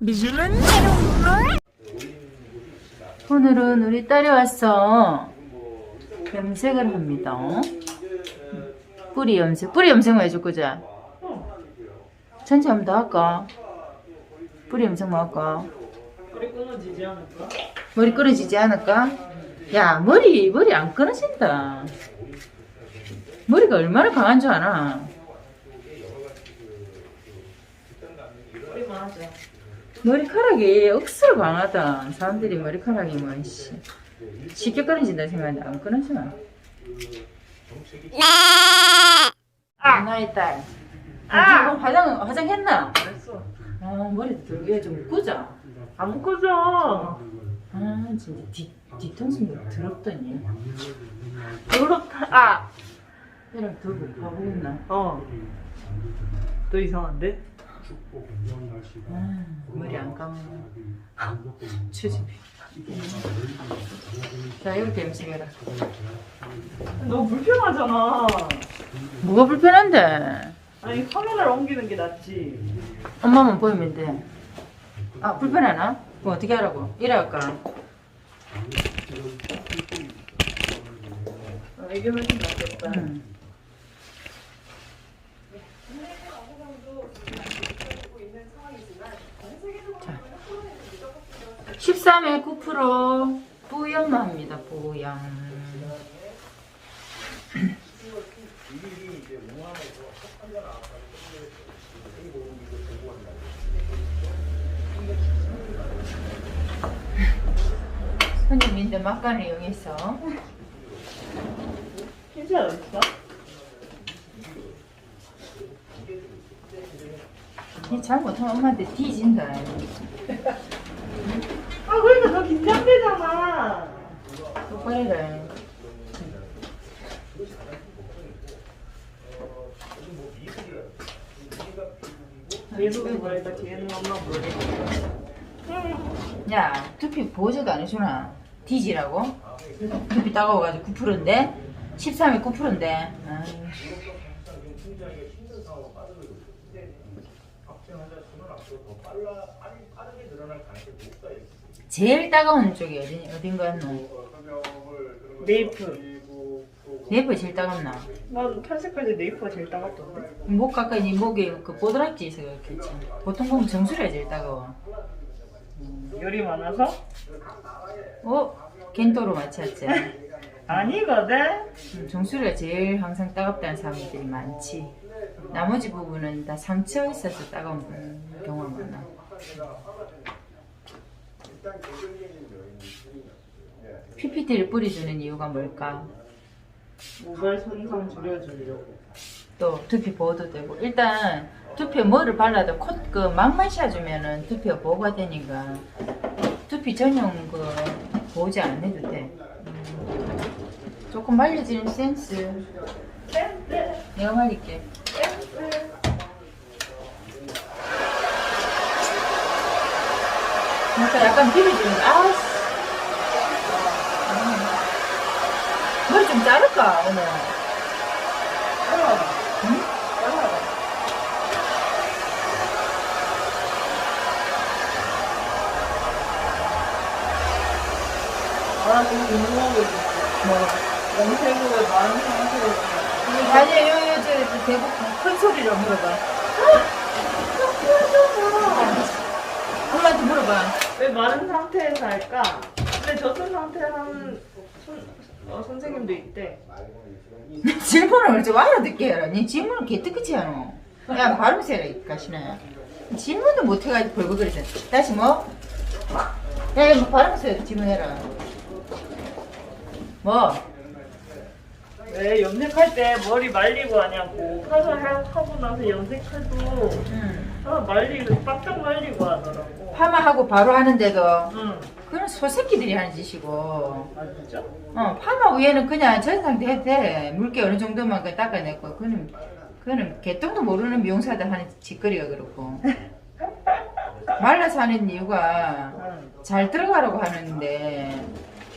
미술은 오늘은 우리 딸이 와서 염색을 합니다. 뿌리 염색. 뿌리 염색만 해줄 거자. 전체 한번 더 할까? 뿌리 염색만 할까? 머리 끊어지지 않을까? 머리 끊어지지 않을까? 야, 머리 안 끊어진다. 머리가 얼마나 강한 줄 아나? 머리만 하자. 머리카락이 억수로 강하다. 사람들이 머리카락이 뭐, 쉽게 끊어진다 생각하는데 안 끊어지나? 나의 딸. 지금 화장했나? 알았어. 머리 들기가 좀 묶자. 안 묶어져. 진짜 뒤통수 더럽더니. 더럽다. 얘랑 더 바보였나? 또 이상한데? 머리 안 감아. 추집이. 자, 이렇게 염색해라. 너무 불편하잖아. 뭐가 불편한데? 아니 카메라를 옮기는 게 낫지. 엄마만 보이면 돼. 불편하나? 그럼 어떻게 하라고? 이래 할까? 이게 훨씬 낫겠다. 13에 9% 뿌염만 합니다. 뿌염. 손님인데 막간을 이용해서 흰자 어딨어? 이 잘못하면 엄마한테 뒤진다. 그러니까 너 긴장되잖아. 똑바로 해. 예속이 뭐랄까 뒤에는 엄마 모르겠어. 야, 두피 보조도 안 해주나? 뒤지라고? 두피 따가워가지고 9%인데? 13에 9%인데? 제일 따가운 쪽이 어딘가 했노? 네이프. 네이프 제일 따갑나? 난 탈색할 때 네이프가 제일 따갑던데. 목 가까이 네 목에 그 뽀드락지 있어 그렇겠지. 보통 보면 정수리가 제일 따가워. 열이 많아서? 겐토로 맞췄지. 아니거든. 정수리가 제일 항상 따갑다는 사람들이 많지. 나머지 부분은 다 상처 있어서 따가운 경우가 많아. PPT를 뿌려주는 이유가 뭘까? 모발 손상 줄여주려고. 또 두피 보호도 되고, 일단 두피에 뭐를 발라도 막 마셔주면은 두피가 보호가 되니까 두피 전용 보호제 안 해도 돼. 조금 말려지는 센스. 내가 말릴게. 약간 비벼주는 머리 좀 자를까 오늘? 응? 지금 궁금한 거 있어. 염색을 많은 상태에서. 아니, 저 대고 큰 소리로 물어봐. 엄마한테 물어봐. 왜 마른 상태에서 할까? 근데 젖은 상태에서 하는 선생님도 있대. 질문을 좀 알아듣게 해라. 니 질문을 개뜨끗이 하노. 야, 발음새 해라, 이 가시네. 질문도 못해가지고 벌거그리잖아. 다시 뭐? 야, 이거 발음새 질문해라. 뭐? 왜 염색할 때 머리 말리고 하냐고. 하고 나서 염색해도 말리고 빡빡 말리고 하더라고. 파마하고 바로 하는데도 응. 그건 소새끼들이 하는 짓이고. 진짜? 파마 위에는 그냥 전 상태 해도 돼. 물기 어느 정도만 닦아내고. 그거는 개똥도 모르는 미용사들 하는 짓거리가 그렇고. 말라서 하는 이유가 잘 들어가라고 하는데,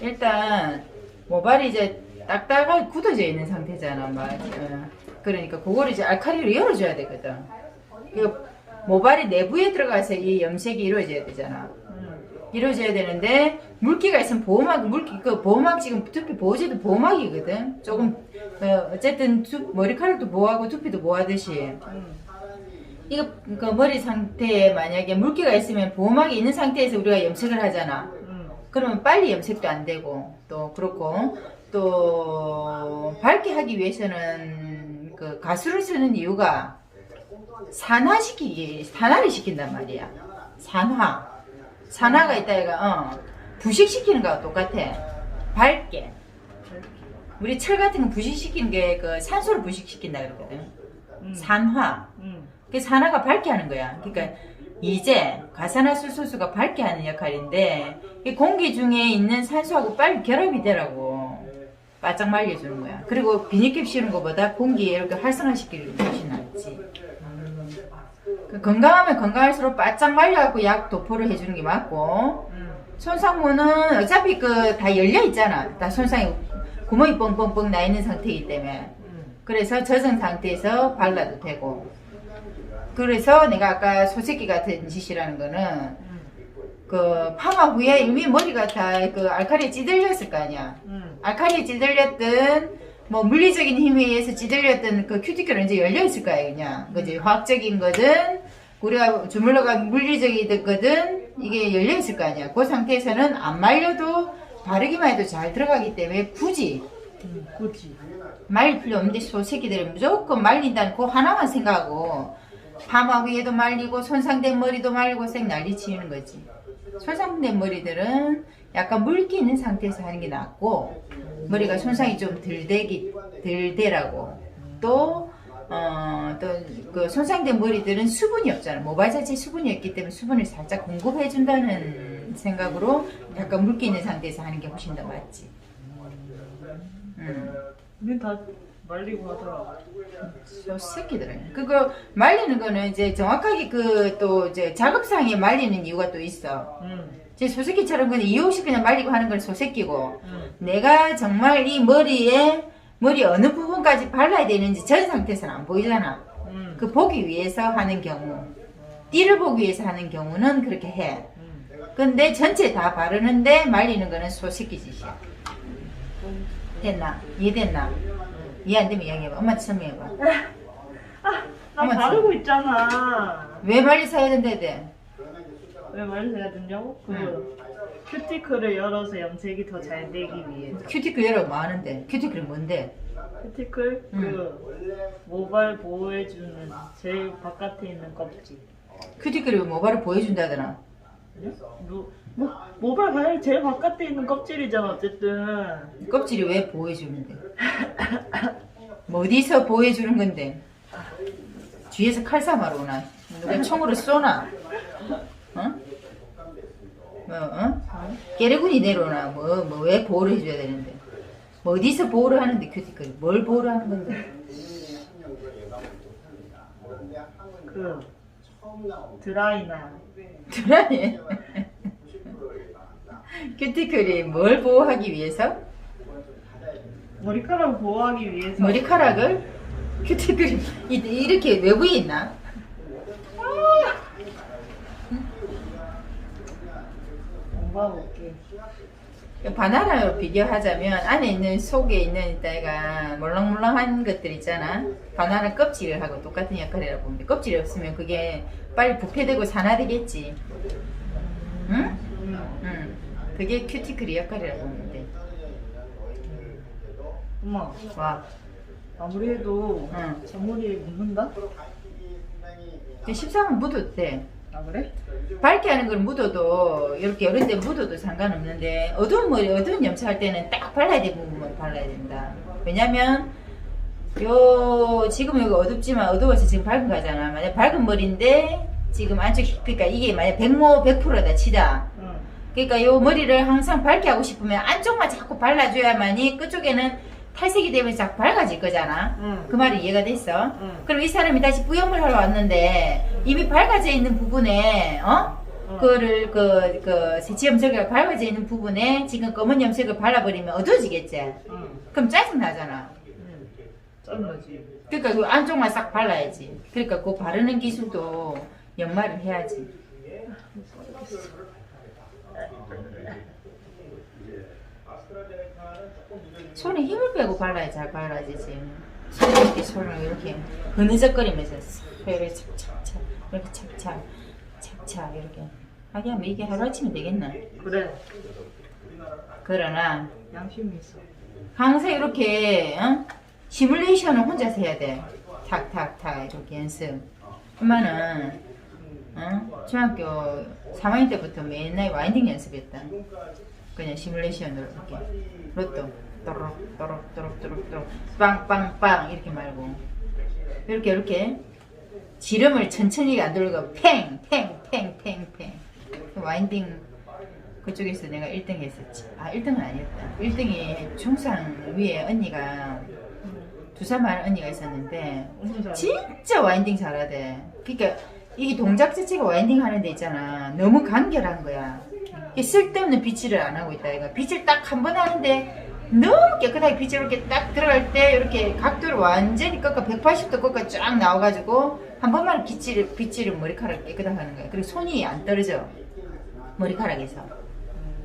일단 모발이 이제 딱딱하게 굳어져 있는 상태잖아. 그러니까 그걸 이제 알칼리로 열어줘야 되거든. 모발이 내부에 들어가서 이 염색이 이루어져야 되잖아. 이루어져야 되는데 물기가 있으면 보호막 물기 그 보호막 지금 두피 보호제도 보호막이거든. 조금 어쨌든 머리카락도 보호하고 두피도 보호하듯이 이거 그 머리 상태에 만약에 물기가 있으면 보호막이 있는 상태에서 우리가 염색을 하잖아. 그러면 빨리 염색도 안 되고 또 그렇고 또 밝게 하기 위해서는 그 가수를 쓰는 이유가 산화를 시킨단 말이야. 산화가 있다 얘가 부식시키는 거와 똑같아. 밝게. 우리 철 같은 거 부식시키는 게 그 산소를 부식시킨다 그러거든. 산화. 그 산화가 밝게 하는 거야. 그러니까 이제 가산화수소수가 밝게 하는 역할인데 이 공기 중에 있는 산소하고 빨리 결합이 되라고 바짝 말려주는 거야. 그리고 비닐캡 씌우는 것보다 공기에 이렇게 활성화시키는 게 훨씬 낫지. 건강하면 건강할수록 바짝 말려갖고 약 도포를 해주는 게 맞고 손상모는 어차피 그 다 열려 있잖아. 다 손상이 구멍이 뻥뻥뻥 나 있는 상태이기 때문에 그래서 젖은 상태에서 발라도 되고 그래서 내가 아까 소새끼 같은 짓이라는 거는 그 파마 후에 이미 머리가 다 그 알칼리에 찌들렸을 거 아니야. 알칼리에 찌들렸든 뭐 물리적인 힘에 의해서 찌들렸던 그 큐티클은 이제 열려 있을 거야 그냥. 그지 화학적인 거든 우리가 주물러가 물리적이거든 이게 열려 있을 거 아니야. 그 상태에서는 안 말려도 바르기만 해도 잘 들어가기 때문에 굳이 말릴 필요 없는데 소새끼들은 무조건 말린다는 그 하나만 생각하고 파마 위에도 말리고 손상된 머리도 말리고 쌩 난리 치는 거지. 손상된 머리들은 약간 물기 있는 상태에서 하는 게 낫고 머리가 손상이 좀 덜 되라고 또 그 손상된 머리들은 수분이 없잖아. 모발 자체에 수분이 없기 때문에 수분을 살짝 공급해준다는 생각으로 약간 물기 있는 상태에서 하는 게 훨씬 더 맞지. 우린 다 말리고 하더라. 저 새끼들은 그거 말리는 거는 이제 정확하게 그 또 이제 작업상에 말리는 이유가 또 있어. 제 소새끼처럼 그냥 이유 없이 그냥 말리고 하는 건 소새끼고 내가 정말 이 머리 어느 부분까지 발라야 되는지 전 상태에서는 안 보이잖아. 그 보기 위해서 하는 경우 띠를 보기 위해서 하는 경우는 그렇게 해. 근데 전체 다 바르는데 말리는 거는 소새끼 짓이야. 됐나? 이해됐나? 이해 안 되면 이야기해봐. 엄마한테 설명해봐. 나 바르고 있잖아. 왜 말려서 해야 된대 돼? 왜 말해야 되냐고? 큐티클을 열어서 염색이 더 잘 되기 위해서. 큐티클 여러 뭐 하는데? 큐티클이 뭔데? 큐티클? 모발 보호해주는 제일 바깥에 있는 껍질. 큐티클이 모발을 보여준다더나. 모발 제일 바깥에 있는 껍질이잖아 어쨌든. 껍질이 왜 보여주는데? 뭐 어디서 보여주는 건데? 뒤에서 칼싸움하러 오나? 누가 총으로 쏘나? 깨르군이 내려오나? 뭐 왜 보호를 해줘야 되는데? 뭐 어디서 보호를 하는데 큐티클이? 뭘 보호를 하는 건데? 드라이나. 드라이? 큐티클이 뭘 보호하기 위해서? 머리카락을 보호하기 위해서. 머리카락을? 큐티클이 이렇게 외부에 있나? 안 봐볼게. 바나나로 비교하자면 안에 있는 속에 있는 이따가 몰랑몰랑한 것들 있잖아. 바나나 껍질을 하고 똑같은 역할이라고 보는데 껍질이 없으면 그게 빨리 부패되고 산화되겠지. 응? 응. 그게 큐티클의 역할이라고 보는데. 엄마, 와. 아무리 해도 응. 저 머리에 묻는다? 13은 묻어도 돼. 아 그래? 밝게 하는 걸 묻어도 이렇게 이런 데 묻어도 상관없는데 어두운 머리 어두운 염색할 때는 딱 발라야 될 부분만 발라야 된다. 왜냐면 요 지금 여기 어둡지만 어두워서 지금 밝은 거잖아. 만약 밝은 머리인데 지금 안쪽 그러니까 이게 만약 100%다 치자. 그러니까 요 머리를 항상 밝게 하고 싶으면 안쪽만 자꾸 발라줘야만이 끝쪽에는 탈색이 되면 자꾸 밝아질 거잖아. 그 말이 이해가 됐어? 그럼 이 사람이 다시 부염을 하러 왔는데 이미 밝아져 있는 부분에 그거를 새치 염색을 밝아져 있는 부분에 지금 검은 염색을 발라버리면 어두워지겠지. 그럼 짜증 나잖아. 짠거지. 그러니까 그 안쪽만 싹 발라야지. 그러니까 그 바르는 기술도 연말을 해야지. 손에 힘을 빼고 발라야 잘 발라지지. 손에 이렇게 손을 이렇게 흐느적거리면서 이렇게 착착착 이렇게 착착 이렇게 하게 하면 이게 하루아침에 되겠나? 그래. 그러나 양심이 있어. 항상 이렇게 시뮬레이션을 혼자서 해야 돼. 탁탁탁 이렇게 연습. 엄마는 중학교 3학년 때부터 맨날 와인딩 연습했다. 그냥 시뮬레이션으로 이렇게 로또 또록 빵빵빵 이렇게 말고 이렇게 지름을 천천히 안 돌고 팽팽팽팽팽 와인딩 그쪽에서 내가 1등 했었지. 1등은 아니었다. 1등이 중상 위에 언니가 2살 많은 언니가 있었는데 진짜 와인딩 잘하대. 그러니까 이게 동작 자체가 와인딩 하는 데 있잖아. 너무 간결한 거야. 쓸데없는 빗질을 안 하고 있다. 이거 빗질 딱 한 번 하는데 너무 깨끗하게 빗질 이렇게 딱 들어갈 때 이렇게 각도를 완전히 꺾어 180도 꺾어 쫙 나와가지고 한 번만 빗질을 머리카락 깨끗하게 하는 거야. 그리고 손이 안 떨어져. 머리카락에서.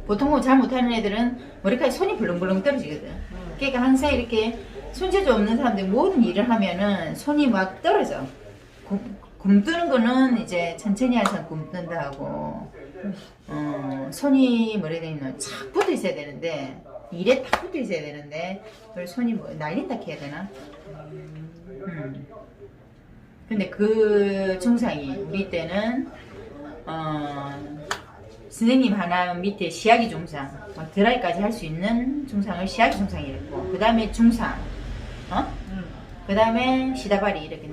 보통 뭐 잘 못하는 애들은 머리카락에 손이 불렁불렁 떨어지거든. 그러니까 항상 이렇게 손재주 없는 사람들 모든 일을 하면은 손이 막 떨어져. 굼뜨는 거는 이제 천천히 해서 굼뜬다 하고 손이 뭐라 해야 되나 착 붙어 있어야 되는데 일에 딱 붙어 있어야 되는데 그걸 손이 뭐 날린다 해야 되나? 근데 그 중상이 우리 때는 선생님 하나 밑에 시야기 중상 드라이까지 할 수 있는 중상을 시야기 중상이랬고 그 다음에 중상 그 다음에 시다바리 이렇게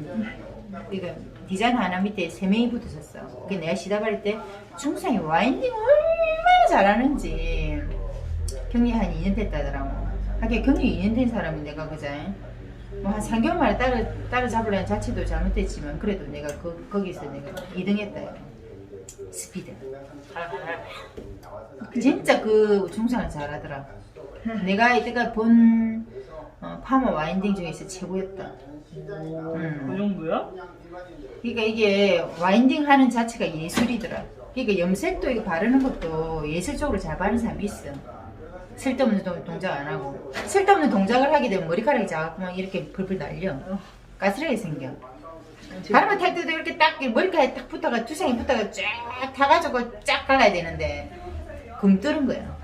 이거 디자인 하나 밑에 3명이 붙었었어. 그게 내가 시다바리 때 중상이 와인딩 얼마나 잘하는지 경리 한 2년 됐다더라고. 하긴 경리 2년 된 사람은 내가 그자 뭐 한 3개월 만에 따라잡으려는 자체도 잘못됐지만 그래도 내가 거기서 내가 2등 했다. 스피드. 진짜 그 중상을 잘하더라. 내가 이때가 본 파머 와인딩 중에서 최고였다. 그 정도야? 그러니까 이게 와인딩 하는 자체가 예술이더라. 그러니까 염색도 이거 바르는 것도 예술적으로 잘 바르는 사람이 있어. 쓸데없는 동작 안 하고. 쓸데없는 동작을 하게 되면 머리카락이 자꾸만 이렇게 풀풀 날려. 까스라게 생겨. 가르마 탈 때도 이렇게 딱 머리카락에 딱 붙어가 두상이 붙어가 쫙 타가지고 쫙 갈라야 되는데 굼뜨는 거야.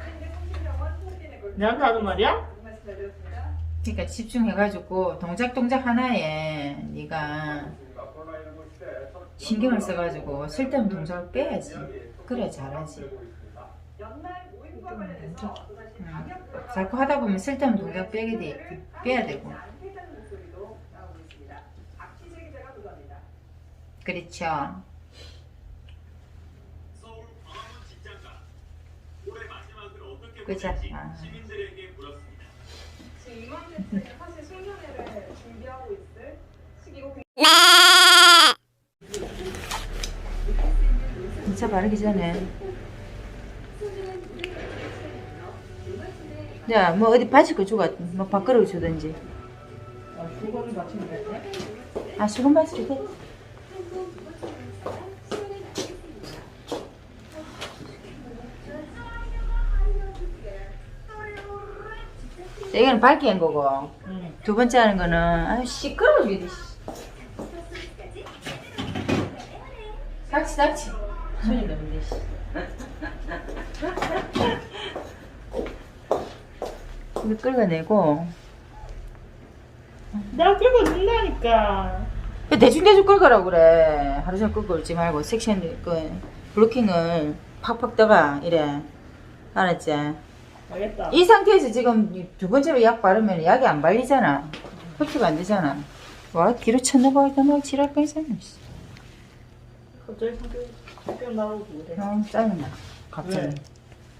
내한테 하는 말이야? 그러니까 집중해가지고 동작 하나에 네가 신경을 써가지고 쓸데없는 동작을 빼야지. 그래 잘하지. 자꾸 하다 보면 쓸데없는 동작 빼야 되고. 그렇죠. 그죠? 지금 이맘때쯤에 사실 송년회를 준비하고 있을 시기고 진짜 바르기 전에 야 뭐 어디 바칠 거 주고 뭐 밥그릇 주든지. 수건을 받치면 돼? 수건 바칠 때 이거는 밝게 한 거고 두 번째 하는 거는 시끄러워 죽겠네. 닥치 손이 넘는데 이거 긁어내고 내가 끌고 준다니까. 대충 긁으라고 그래. 하루 종일 긁고 있지 말고 섹션 블로킹을 팍팍 떠가 이래. 알았지? 알겠다. 이 상태에서 지금 두 번째로 약 바르면 약이 안 발리잖아. 흡수가 안 되잖아. 와 뒤로 쳤나봐. 일단 막 지랄 뻔했잖아. 갑자기 성격 나오고 그래. 짜증나. 갑자기. 왜?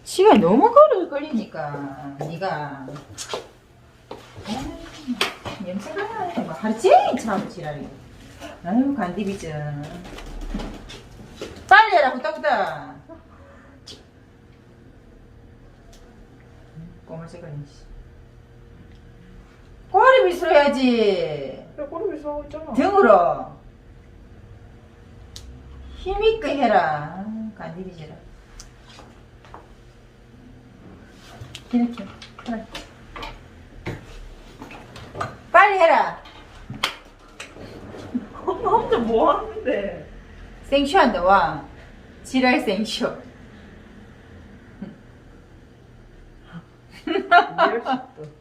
시간이 너무 걸리니까 네가 염색하네. 막 하루 종일 참 지랄이. 아유 간디비죠. 빨리 해라 후딱후딱. 꼬물색깔이. 꼬리 빗으로 해야지. 그래 꼬리 비수하고 있잖아. 등으로. 힘있게 해라. 간디비지라. 이렇게. 그래. 빨리 해라. 엄마 혼자 뭐 하는데? 생쇼한다 와. 지랄 생쇼. 이럴 수도.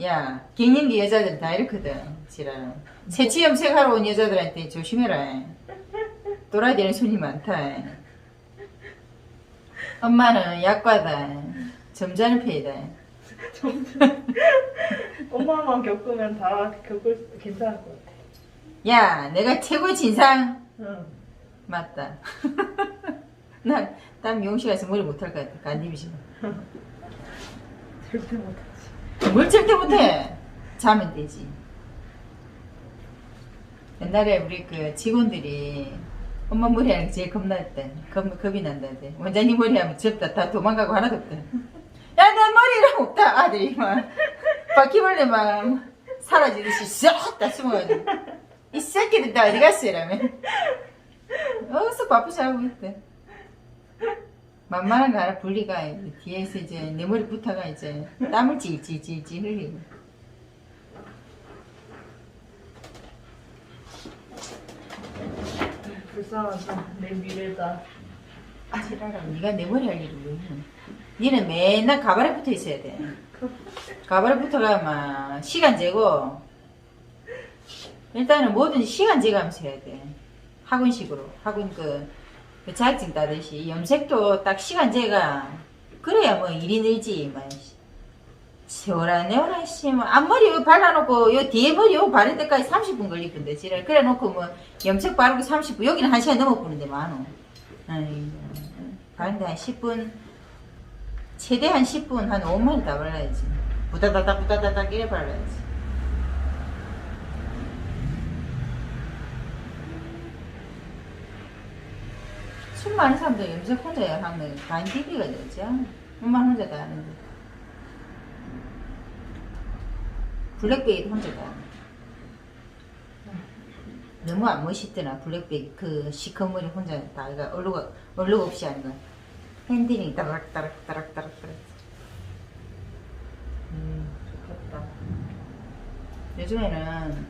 야, 갱년기 여자들 다 이렇거든. 지랄은. 새치 염색하러 온 여자들한테 조심해라. 돌아야 되는 손이 많다. 엄마는 약과다. 점잖은 편이다. 엄마만 겪으면 다 겪을 괜찮을 것 같아. 야, 내가 최고의 진상. 응. 맞다. 난 미용실 가서 머리 못할 것 같아. 간디비지. 절대 못하지. 뭘 절대 못해. 자면 되지. 옛날에 우리 그 직원들이 엄마 머리 하는 게 제일 겁났대. 겁이 난다대. 원장님 머리 하면 접다. 다 도망가고 하나도 없대. 야, 내 머리랑 없다. 아들이 막 바퀴벌레 막 사라지듯이 싹 다 숨어가지고. 이 새끼들 다 어디 갔어? 이러면. 어디서 바쁘지 하고 있대. 만만한 거 하나 분리가 뒤에서 이제 내 머리 붙어가 이제 땀을 질질질질 흘리고. 불쌍하다. 내 미래다. 아, 지랄하고 네가 내 머리 할 일이 왜 있냐. 니는 맨날 가발에 붙어 있어야 돼. 가발에 붙어가 막 시간 재고 일단은 뭐든지 시간 재가면서 해야 돼. 학원식으로 학원 그 자격증 따듯이 염색도 딱 시간 재가 그래야 뭐 일이 늘지. 뭐 세월아 내월아 씨뭐 앞머리 여기 발라놓고 요 뒤에 머리 요 바를 때까지 30분 걸리던데 지랄. 그래 놓고 뭐 염색 바르고 30분 여기는 1시간 넘어 보는데 많어. 아이고 바른데 한 10분 최대 한 10분 한 5마리 다 발라야지. 부다다닥 부다다닥 이래 발라야지. 술 많은 사람들 염색 혼자 하면 반디비가 되지. 엄마 혼자 다 하는데. 블랙베이도 혼자 다 하는데. 너무 안 멋있더나. 블랙베이 그 시커먼 머리 혼자 다 이거 얼룩 없이 하는 거. 핸들링 따락따락따락따락. 좋겠다. 요즘에는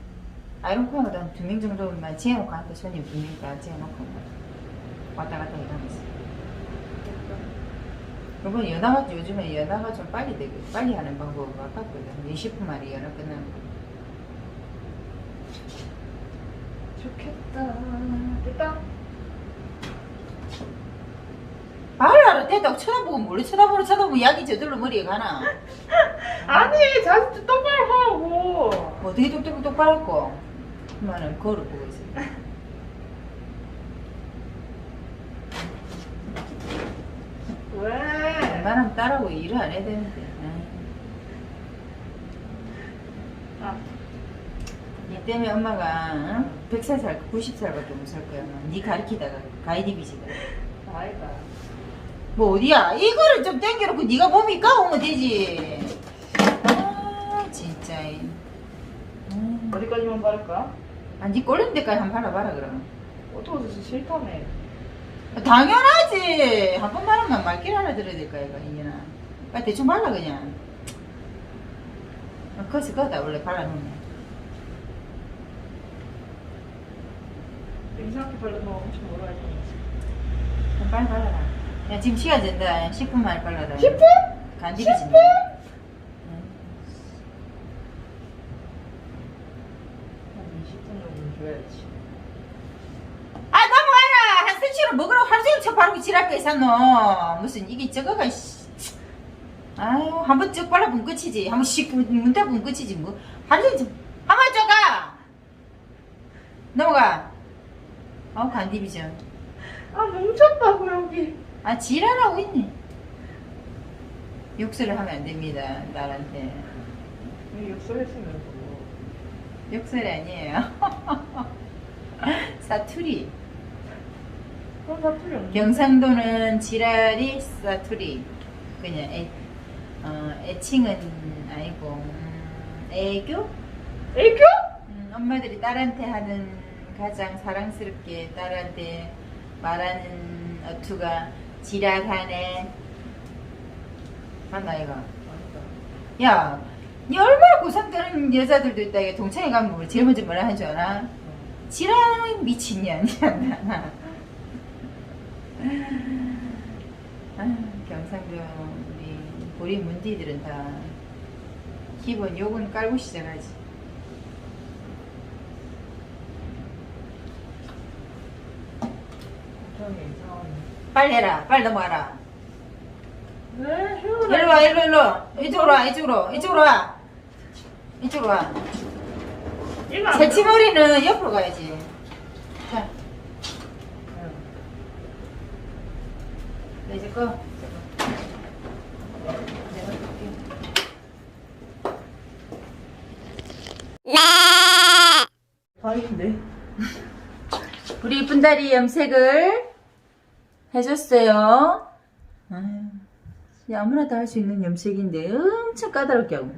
아이론 코어도 한 2명 정도만 재워놓고 한테 손님 2명까지 재워놓고 왔다 갔다 해가면서. 이번 연화가 요즘에 연화가 좀 빨리 되고 빨리 하는 방법을 바꿨거든. 20분 만에 연화 끝나는 거. 좋겠다. 됐다. 발라로 대다고 쳐다보고 몰래 쳐다보고 약이 저절로 머리에 가나. 아니, 자식 똑바로 하라고. 어떻게 똑똑똑 빨았고 그만은 거울을 보고 있어. 왜? 웬만하면 딸하고 일을 안 해야 되는데. 아, 니 때문에 엄마가 100살 살고 90살밖에 못 살 거야. 니 가르치다가 가이디비지가. 아이가. 뭐 어디야? 이거를 좀 땡겨놓고 니가 몸이 까오면 되지. 아 진짜. 어디까지만 바를까? 니 꼴린 데까지 한번 발라봐라 그럼. 어두워져서 싫다며. 당연하지. 한 번 바르면 말길 하나 들어야 될 거야 이거 이년아. 빨리 대충 발라 그냥. 거기서 거다 원래 발라놓네. 이상하게 바르면 엄청 뭐라 할 거지. 그럼 빨리 발라라. 야 지금 시간 된다. 10분 만에 발라라. 10분? 간디비지네. 10분? 한 20분 정도 줘야지. 아 넘어가라. 한 센치로 먹으라고 하루 종일 쳐 바르고 지랄 거 있었노. 무슨 이게 저거가 아유 한번 쩍 발라보면 끝이지. 한번 씩 문 닫으면 끝이지 뭐. 하루 종일 한번 쭉 가. 넘어가. 간디비죠. 아, 뭉쳤다고, 여기. 아 지랄하고 있네. 욕설을 하면 안 됩니다 딸한테. 왜 욕설했으면서. 욕설이 아니에요. 사투리. 그런 사투리 없네. 경상도는 지랄이 사투리. 그냥 애칭은 아니고 애교? 애교? 엄마들이 딸한테 하는 가장 사랑스럽게 딸한테 말하는 어투가 지랄하네. 맞나 이거? 야, 니 얼마나 고상 떠는 여자들도 있다. 이게 동창회 가면 우리 제일 먼저 뭐라 하는 줄 알아? 지랄 미친년. 경상도 우리 문디들은 다 기본 욕은 깔고 시작하지. 빨리 해라. 빨리 넘어가라. 왜? 일로 와, 일로. 이쪽으로 와, 이쪽으로 와. 이쪽으로 와. 새치머리는 옆으로 가야지. 자. 네, 이제 꺼. 내가 볼게. 아닌데. 우리 이쁜 다리 염색을 해줬어요. 아유, 아무나 다 할 수 있는 염색인데 엄청 까다롭게 하고.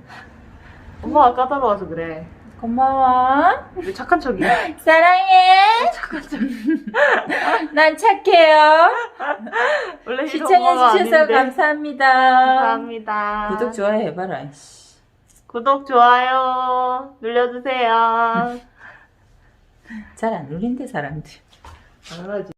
엄마가 까다로워서 그래. 고마워. 왜 착한 척이야? 사랑해. 착한 척. 난 착해요. 원래 이런 엄마가 시청해주셔서 아닌데. 감사합니다. 감사합니다. 구독, 좋아요 해봐라. 구독, 좋아요 눌러주세요. 잘 안 울린대, 사람들. 당연하지.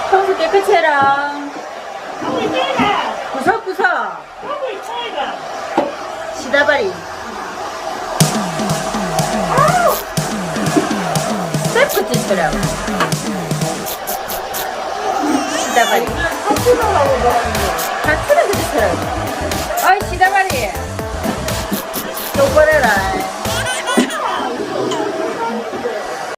청소 깨끗이 해라. 구석구석. 시다바리. 셀프 짓더라고. 시다바리. 같이는 그렇더라고. 어이, 시다바리. 똑바로 해라.